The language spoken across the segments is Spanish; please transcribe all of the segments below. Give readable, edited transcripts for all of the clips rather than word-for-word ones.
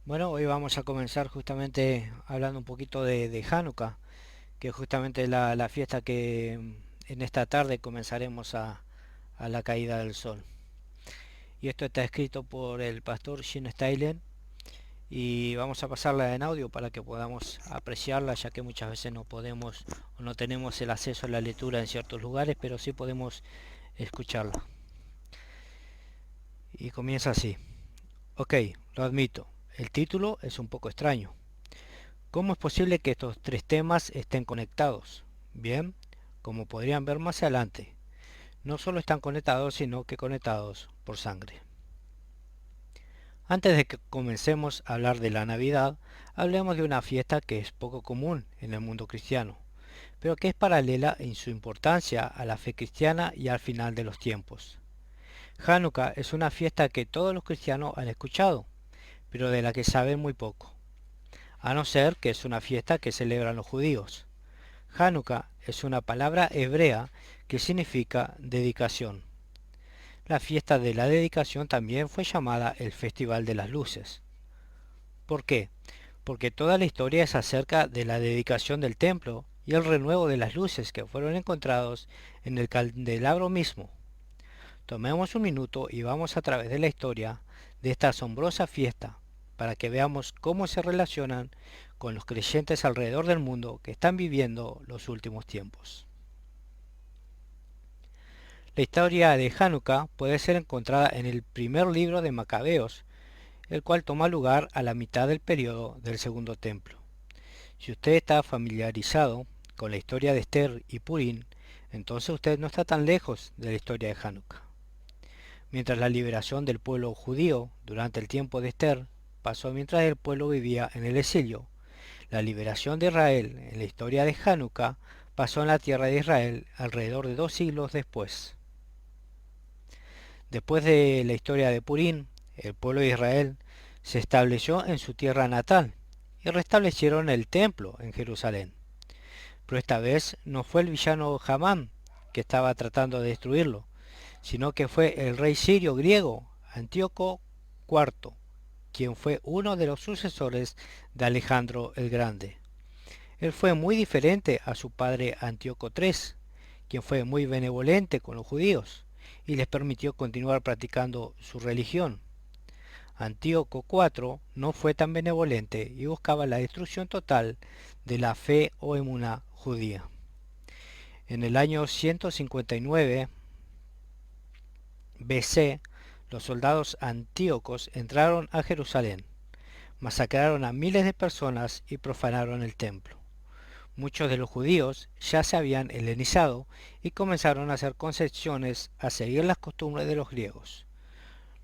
Bueno, hoy vamos a comenzar justamente hablando un poquito de Hanukkah, que es justamente la fiesta que en esta tarde comenzaremos a la caída del sol. Y esto está escrito por el pastor Shin Steilen y vamos a pasarla en audio para que podamos apreciarla, ya que muchas veces no podemos o no tenemos el acceso a la lectura en ciertos lugares, pero sí podemos escucharla. Y comienza así. Ok, lo admito, el título es un poco extraño. ¿Cómo es posible que estos tres temas estén conectados? Bien, como podrían ver más adelante, no solo están conectados, sino que conectados por sangre. Antes de que comencemos a hablar de la Navidad, hablemos de una fiesta que es poco común en el mundo cristiano, pero que es paralela en su importancia a la fe cristiana y al final de los tiempos. Hanukkah es una fiesta que todos los cristianos han escuchado, pero de la que saben muy poco, a no ser que es una fiesta que celebran los judíos. Hanukkah es una palabra hebrea que significa dedicación. La fiesta de la dedicación también fue llamada el Festival de las Luces. ¿Por qué? Porque toda la historia es acerca de la dedicación del templo y el renuevo de las luces que fueron encontrados en el candelabro mismo. Tomemos un minuto y vamos a través de la historia de esta asombrosa fiesta para que veamos cómo se relacionan con los creyentes alrededor del mundo que están viviendo los últimos tiempos. La historia de Hanukkah puede ser encontrada en el primer libro de Macabeos, el cual toma lugar a la mitad del periodo del Segundo Templo. Si usted está familiarizado con la historia de Esther y Purín, entonces usted no está tan lejos de la historia de Hanukkah. Mientras la liberación del pueblo judío durante el tiempo de Esther pasó mientras el pueblo vivía en el exilio, la liberación de Israel en la historia de Hanukkah pasó en la tierra de Israel alrededor de 2 siglos después. Después de la historia de Purín, el pueblo de Israel se estableció en su tierra natal y restablecieron el templo en Jerusalén. Pero esta vez no fue el villano Hamán que estaba tratando de destruirlo, sino que fue el rey sirio griego Antíoco IV, quien fue uno de los sucesores de Alejandro el Grande. Él fue muy diferente a su padre Antíoco III, quien fue muy benevolente con los judíos y les permitió continuar practicando su religión. Antíoco IV no fue tan benevolente y buscaba la destrucción total de la fe o emuná judía. En el año 159 BC, los soldados antíocos entraron a Jerusalén, masacraron a miles de personas y profanaron el templo. Muchos de los judíos ya se habían helenizado y comenzaron a hacer concesiones a seguir las costumbres de los griegos.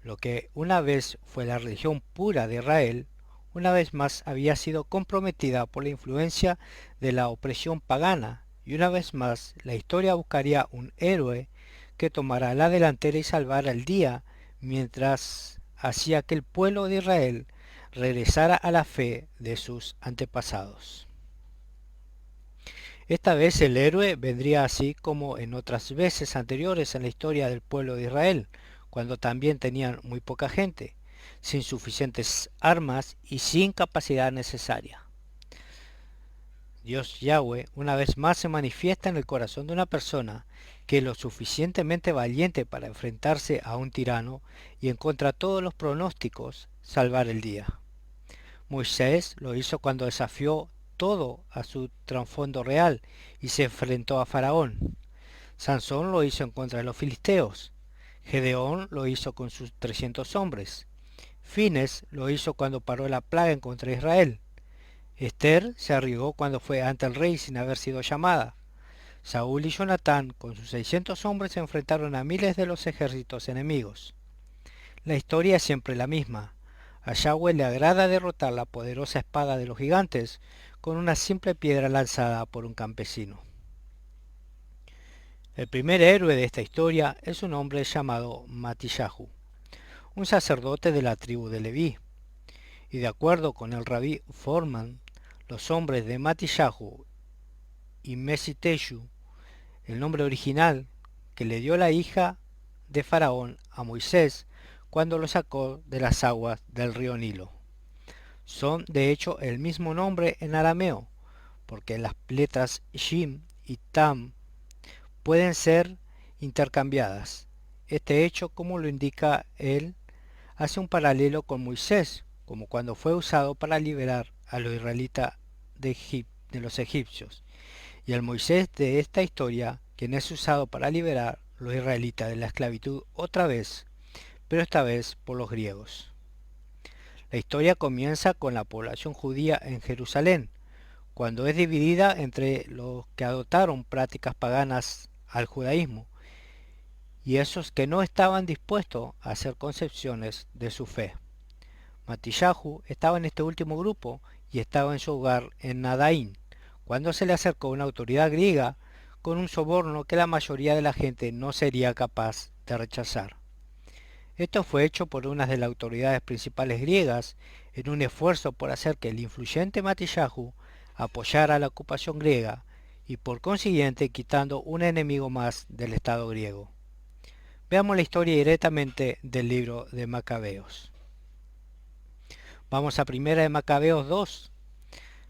Lo que una vez fue la religión pura de Israel, una vez más había sido comprometida por la influencia de la opresión pagana, y una vez más la historia buscaría un héroe que tomara la delantera y salvara el día mientras hacía que el pueblo de Israel regresara a la fe de sus antepasados. Esta vez el héroe vendría así como en otras veces anteriores en la historia del pueblo de Israel, cuando también tenían muy poca gente, sin suficientes armas y sin capacidad necesaria. Dios Yahweh una vez más se manifiesta en el corazón de una persona que es lo suficientemente valiente para enfrentarse a un tirano y en contra de todos los pronósticos salvar el día. Moisés lo hizo cuando desafió todo a su trasfondo real y se enfrentó a Faraón. Sansón lo hizo en contra de los filisteos. Gedeón lo hizo con sus 300 hombres. Fines lo hizo cuando paró la plaga en contra de Israel. Esther se arriesgó cuando fue ante el rey sin haber sido llamada. Saúl y Jonatán con sus 600 hombres se enfrentaron a miles de los ejércitos enemigos. La historia es siempre la misma. A Yahweh le agrada derrotar la poderosa espada de los gigantes con una simple piedra lanzada por un campesino. El primer héroe de esta historia es un hombre llamado Matillahu, un sacerdote de la tribu de Leví, y de acuerdo con el rabí Forman, los hombres de Matillahu y Mesiteshu, el nombre original que le dio la hija de Faraón a Moisés cuando lo sacó de las aguas del río Nilo. Son de hecho el mismo nombre en arameo, porque las letras Shin y Tam pueden ser intercambiadas. Este hecho, como lo indica él, hace un paralelo con Moisés, como cuando fue usado para liberar a los israelitas de los egipcios, y el Moisés de esta historia, quien es usado para liberar a los israelitas de la esclavitud otra vez, pero esta vez por los griegos. La historia comienza con la población judía en Jerusalén, cuando es dividida entre los que adoptaron prácticas paganas al judaísmo y esos que no estaban dispuestos a hacer concepciones de su fe. Matillahu estaba en este último grupo y estaba en su hogar en Nadaín, cuando se le acercó una autoridad griega con un soborno que la mayoría de la gente no sería capaz de rechazar. Esto fue hecho por una de las autoridades principales griegas en un esfuerzo por hacer que el influyente Matillahu apoyara la ocupación griega y por consiguiente quitando un enemigo más del Estado griego. Veamos la historia directamente del libro de Macabeos. Vamos a primera de Macabeos 2,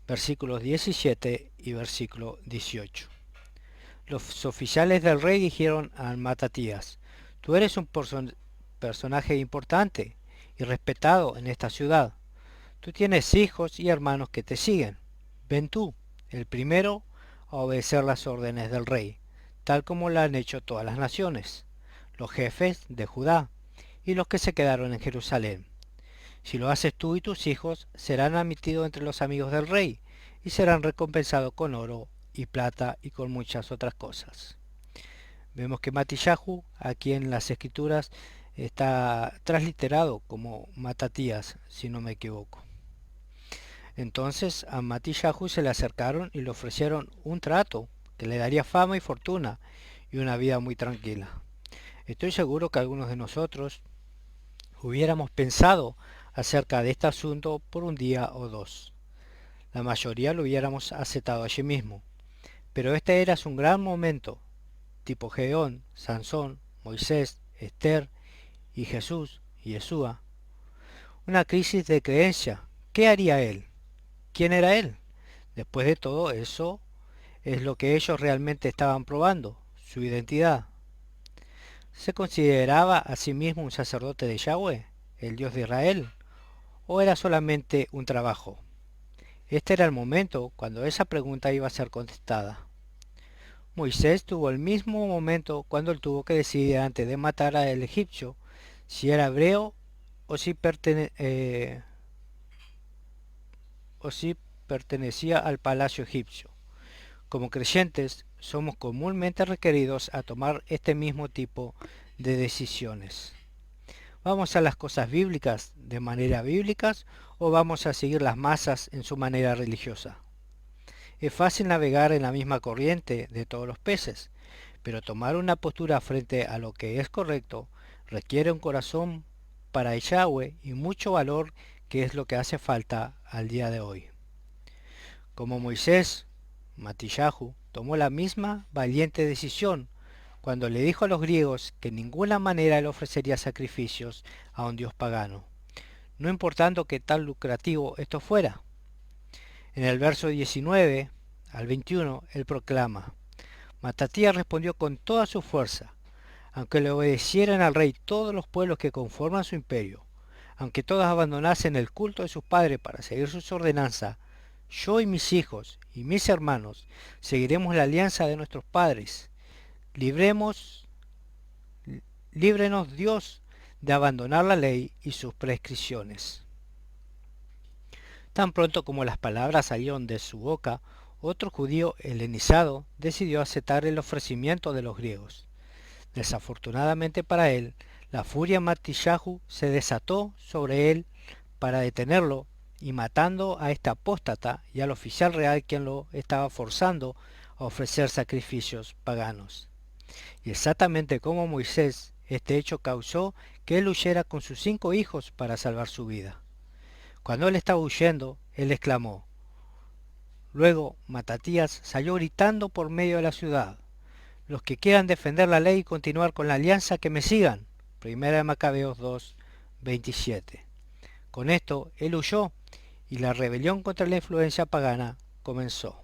versículos 17 y versículo 18. Los oficiales del rey dijeron a Matatías: tú eres un personaje importante y respetado en esta ciudad. Tú tienes hijos y hermanos que te siguen. Ven tú, el primero, a obedecer las órdenes del rey, tal como lo han hecho todas las naciones, los jefes de Judá y los que se quedaron en Jerusalén. Si lo haces tú y tus hijos, serán admitidos entre los amigos del rey y serán recompensados con oro y plata y con muchas otras cosas. Vemos que Matillahu aquí en las escrituras está transliterado como Matatías, si no me equivoco. Entonces a Matillahu se le acercaron y le ofrecieron un trato que le daría fama y fortuna y una vida muy tranquila. Estoy seguro que algunos de nosotros hubiéramos pensado acerca de este asunto por un día o dos. La mayoría lo hubiéramos aceptado allí mismo. Pero este era un gran momento, tipo Gedeón, Sansón, Moisés, Esther y Jesús y Yeshua. Una crisis de creencia. ¿Qué haría él? ¿Quién era él? Después de todo eso, es lo que ellos realmente estaban probando, su identidad. ¿Se consideraba a sí mismo un sacerdote de Yahweh, el Dios de Israel? ¿O era solamente un trabajo? Este era el momento cuando esa pregunta iba a ser contestada. Moisés tuvo el mismo momento cuando él tuvo que decidir antes de matar al egipcio si era hebreo o si pertenecía al palacio egipcio. Como creyentes, somos comúnmente requeridos a tomar este mismo tipo de decisiones. ¿Vamos a las cosas bíblicas de manera bíblica o vamos a seguir las masas en su manera religiosa? Es fácil navegar en la misma corriente de todos los peces, pero tomar una postura frente a lo que es correcto requiere un corazón para Yahweh y mucho valor, que es lo que hace falta al día de hoy. Como Moisés, Matillahu tomó la misma valiente decisión cuando le dijo a los griegos que en ninguna manera le ofrecería sacrificios a un dios pagano, no importando qué tan lucrativo esto fuera. En el verso 19 al 21 él proclama: Matatías respondió con toda su fuerza: aunque le obedecieran al rey todos los pueblos que conforman su imperio, aunque todos abandonasen el culto de sus padres para seguir sus ordenanzas, yo y mis hijos y mis hermanos seguiremos la alianza de nuestros padres. Líbrenos Dios de abandonar la ley y sus prescripciones. Tan pronto como las palabras salieron de su boca, otro judío helenizado decidió aceptar el ofrecimiento de los griegos. Desafortunadamente para él, la furia Matillahu se desató sobre él para detenerlo y matando a este apóstata y al oficial real quien lo estaba forzando a ofrecer sacrificios paganos. Y exactamente como Moisés, este hecho causó que él huyera con sus 5 hijos para salvar su vida. Cuando él estaba huyendo, él exclamó. Luego Matatías salió gritando por medio de la ciudad: los que quieran defender la ley y continuar con la alianza, que me sigan. Primera de Macabeos 2, 27. Con esto él huyó y la rebelión contra la influencia pagana comenzó.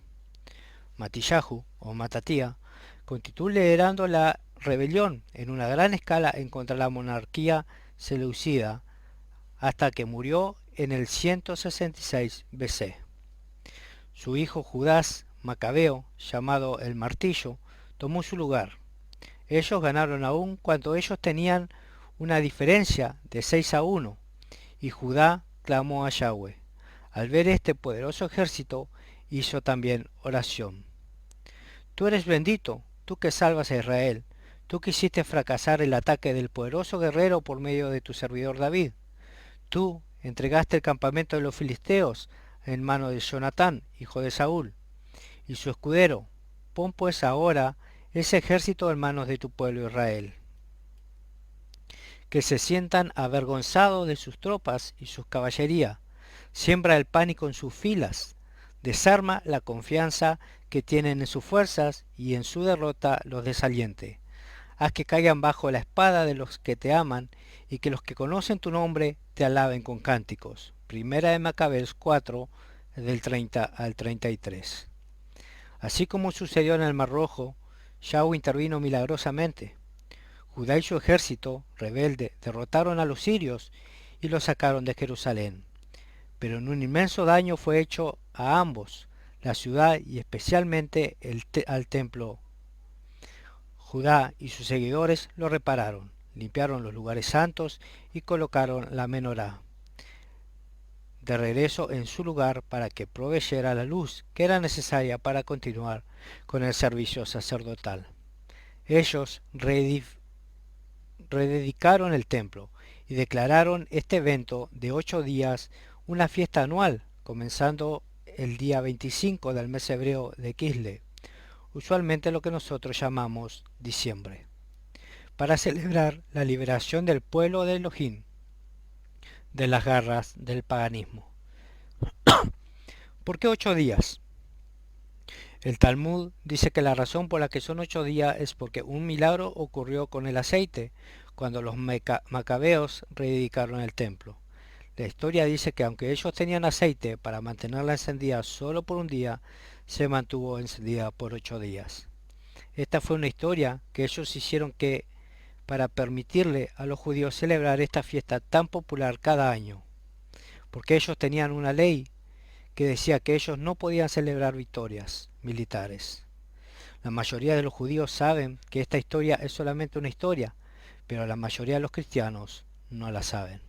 Matillahu, o Matatía, continuó liderando la rebelión en una gran escala en contra de la monarquía seleucida hasta que murió en el 166 BC. Su hijo Judas Macabeo, llamado el Martillo, tomó su lugar. Ellos ganaron aún cuando ellos tenían una diferencia de 6-1, y Judá clamó a Yahweh. Al ver este poderoso ejército, hizo también oración. Tú eres bendito, tú que salvas a Israel, tú que hiciste fracasar el ataque del poderoso guerrero por medio de tu servidor David. Tú entregaste el campamento de los filisteos en mano de Jonatán, hijo de Saúl, y su escudero. Pon pues ahora ese ejército en manos de tu pueblo Israel. Que se sientan avergonzados de sus tropas y su caballería. Siembra el pánico en sus filas. Desarma la confianza que tienen en sus fuerzas y en su derrota los desaliente. Haz que caigan bajo la espada de los que te aman y que los que conocen tu nombre te alaben con cánticos. Primera de Macabeos 4, del 30 al 33. Así como sucedió en el Mar Rojo, Yahweh intervino milagrosamente. Judá y su ejército rebelde derrotaron a los sirios y los sacaron de Jerusalén. Pero un inmenso daño fue hecho a ambos, la ciudad y especialmente al templo. Judá y sus seguidores lo repararon, limpiaron los lugares santos y colocaron la menorá de regreso en su lugar para que proveyera la luz que era necesaria para continuar con el servicio sacerdotal. Ellos rededicaron el templo y declararon este evento de 8 días una fiesta anual, comenzando el día 25 del mes hebreo de Kislev, usualmente lo que nosotros llamamos diciembre, para celebrar la liberación del pueblo de Elohim de las garras del paganismo. ¿Por qué 8 días? El Talmud dice que la razón por la que son 8 días es porque un milagro ocurrió con el aceite cuando los macabeos rededicaron el templo. La historia dice que aunque ellos tenían aceite para mantenerla encendida solo por un día, se mantuvo encendida por 8 días. Esta fue una historia que ellos hicieron para permitirle a los judíos celebrar esta fiesta tan popular cada año, porque ellos tenían una ley que decía que ellos no podían celebrar victorias militares. La mayoría de los judíos saben que esta historia es solamente una historia, pero la mayoría de los cristianos no la saben.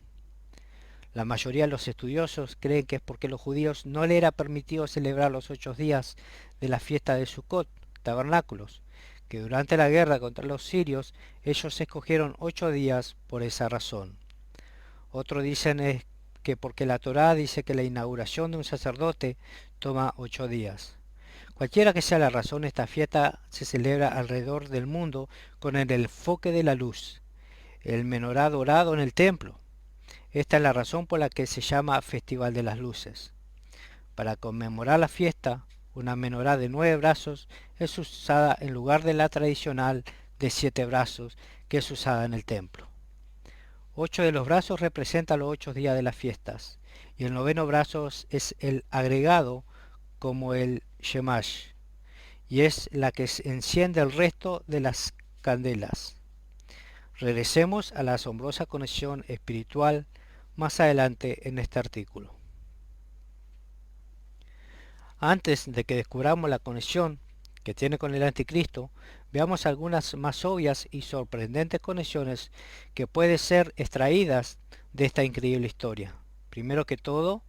La mayoría de los estudiosos creen que es porque los judíos no les era permitido celebrar los 8 días de la fiesta de Sukkot, tabernáculos, que durante la guerra contra los sirios ellos escogieron 8 días por esa razón. Otros dicen es que porque la Torá dice que la inauguración de un sacerdote toma 8 días. Cualquiera que sea la razón, esta fiesta se celebra alrededor del mundo con el enfoque de la luz, el menorá dorado en el templo. Esta es la razón por la que se llama Festival de las Luces. Para conmemorar la fiesta, una menorá de 9 brazos es usada en lugar de la tradicional de 7 brazos que es usada en el templo. 8 de los brazos representan los 8 días de las fiestas, y el noveno brazo es el agregado como el Shemash, y es la que enciende el resto de las candelas. Regresemos a la asombrosa conexión espiritual más adelante en este artículo. Antes de que descubramos la conexión que tiene con el anticristo, veamos algunas más obvias y sorprendentes conexiones que pueden ser extraídas de esta increíble historia. Primero que todo,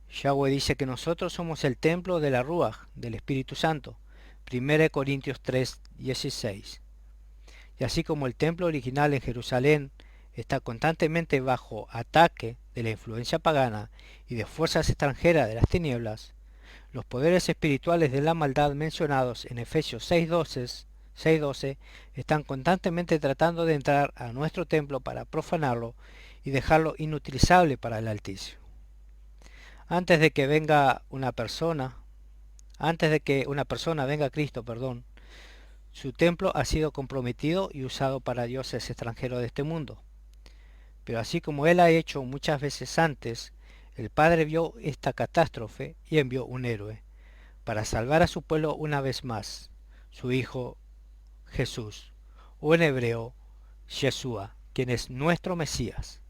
Yahweh dice que nosotros somos el templo de la Ruach, del Espíritu Santo. 1 Corintios 3:16. Y así como el templo original en Jerusalén está constantemente bajo ataque de la influencia pagana y de fuerzas extranjeras de las tinieblas, los poderes espirituales de la maldad mencionados en Efesios 6:12 están constantemente tratando de entrar a nuestro templo para profanarlo y dejarlo inutilizable para el Altísimo. Antes de que una persona venga a Cristo, su templo ha sido comprometido y usado para dioses extranjeros de este mundo. Pero así como él ha hecho muchas veces antes, El Padre vio esta catástrofe y envió un héroe para salvar a su pueblo una vez más, su Hijo Jesús, o en hebreo, Yeshua, quien es nuestro Mesías.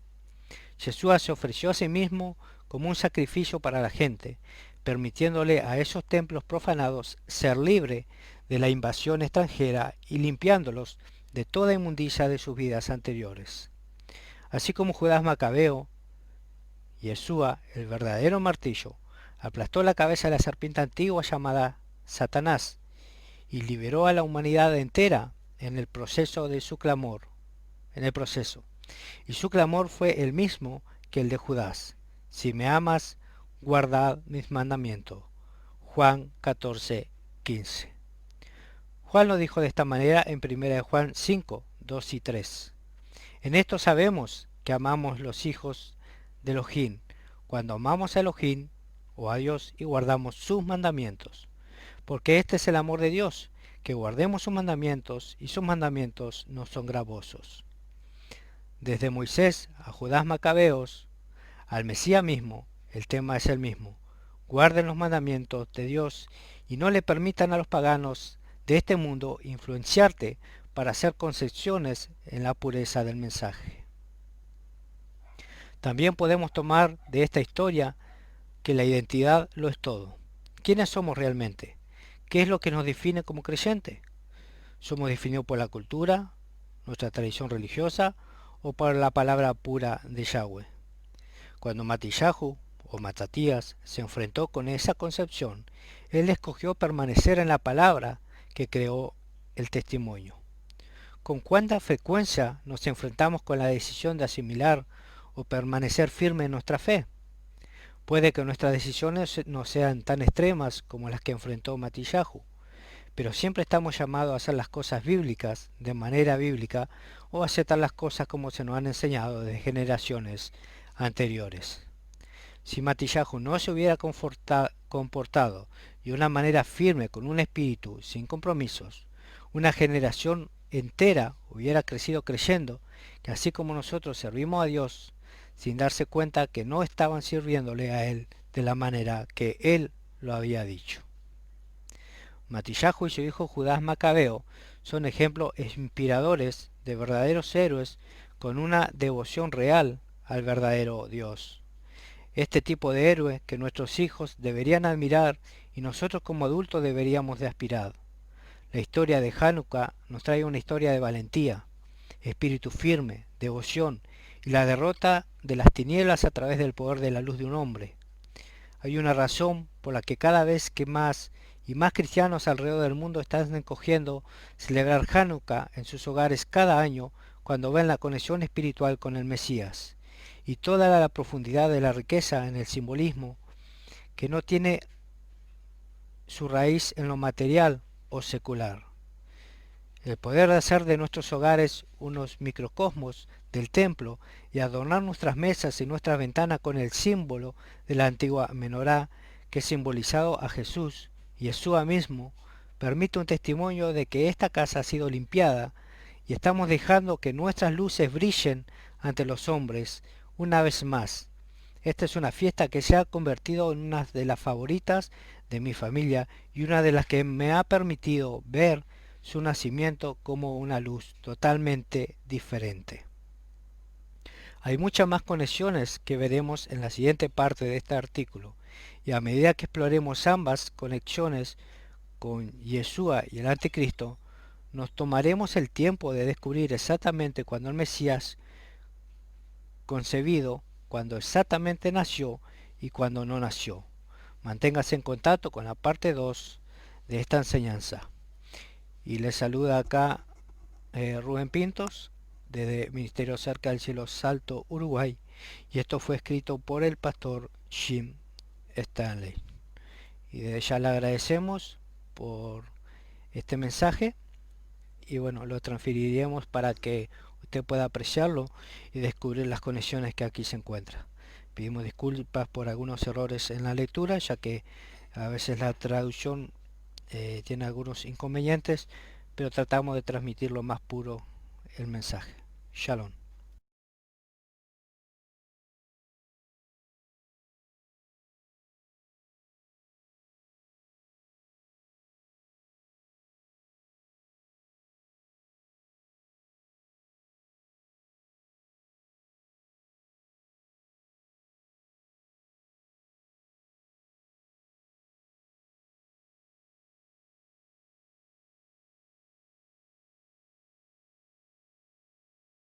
Yeshua se ofreció a sí mismo como un sacrificio para la gente, permitiéndole a esos templos profanados ser libre de la invasión extranjera y limpiándolos de toda inmundicia de sus vidas anteriores. Así como Judas Macabeo, Yeshua, el verdadero martillo, aplastó la cabeza de la serpiente antigua llamada Satanás y liberó a la humanidad entera en el proceso de su clamor, y su clamor fue el mismo que el de Judas: si me amas, guardad mis mandamientos. Juan 14:15. Juan lo dijo de esta manera en 1 Juan 5, 2 y 3. En esto sabemos que amamos los hijos de Elohim, cuando amamos a Elohim o a Dios y guardamos sus mandamientos. Porque este es el amor de Dios, que guardemos sus mandamientos, y sus mandamientos no son gravosos. Desde Moisés a Judas Macabeos, al Mesías mismo, el tema es el mismo: guarden los mandamientos de Dios y no le permitan a los paganos de este mundo influenciarte para hacer concesiones en la pureza del mensaje. También podemos tomar de esta historia que la identidad lo es todo. ¿Quiénes somos realmente? ¿Qué es lo que nos define como creyente? ¿Somos definidos por la cultura, nuestra tradición religiosa o por la palabra pura de Yahweh? Cuando Matillahu o Matatías se enfrentó con esa concepción, él escogió permanecer en la palabra que creó el testimonio. ¿Con cuánta frecuencia nos enfrentamos con la decisión de asimilar o permanecer firme en nuestra fe? Puede que nuestras decisiones no sean tan extremas como las que enfrentó Matillahu, pero siempre estamos llamados a hacer las cosas bíblicas de manera bíblica o a aceptar las cosas como se nos han enseñado de generaciones anteriores. Si Matillahu no se hubiera comportado de una manera firme, con un espíritu sin compromisos, una generación entera hubiera crecido creyendo que así como nosotros servimos a Dios, sin darse cuenta que no estaban sirviéndole a Él de la manera que Él lo había dicho. Matillahu y su hijo Judas Macabeo son ejemplos inspiradores de verdaderos héroes con una devoción real al verdadero Dios. Este tipo de héroe que nuestros hijos deberían admirar y nosotros como adultos deberíamos de aspirar. La historia de Hanukkah nos trae una historia de valentía, espíritu firme, devoción y la derrota de las tinieblas a través del poder de la luz de un hombre. Hay una razón por la que cada vez que más y más cristianos alrededor del mundo están escogiendo celebrar Hanukkah en sus hogares cada año cuando ven la conexión espiritual con el Mesías y toda la profundidad de la riqueza en el simbolismo, que no tiene su raíz en lo material o secular. El poder de hacer de nuestros hogares unos microcosmos del templo y adornar nuestras mesas y nuestras ventanas con el símbolo de la antigua menorá, que simbolizado a Jesús y Yeshua mismo, permite un testimonio de que esta casa ha sido limpiada y estamos dejando que nuestras luces brillen ante los hombres una vez más. Esta es una fiesta que se ha convertido en una de las favoritas de mi familia y una de las que me ha permitido ver su nacimiento como una luz totalmente diferente. Hay muchas más conexiones que veremos en la siguiente parte de este artículo, y a medida que exploremos ambas conexiones con Yeshua y el Anticristo, nos tomaremos el tiempo de descubrir exactamente cuándo el Mesías concebido, cuándo exactamente nació y cuándo no nació. Manténgase en contacto con la parte 2 de esta enseñanza. Y les saluda acá Rubén Pintos, desde Ministerio Cerca del Cielo Salto, Uruguay, y esto fue escrito por el pastor Jim Stanley. Y desde ya le agradecemos por este mensaje, y bueno, lo transferiremos para que usted pueda apreciarlo y descubrir las conexiones que aquí se encuentran. Pedimos disculpas por algunos errores en la lectura, ya que a veces la traducción tiene algunos inconvenientes, pero tratamos de transmitir lo más puro el mensaje. Shalom.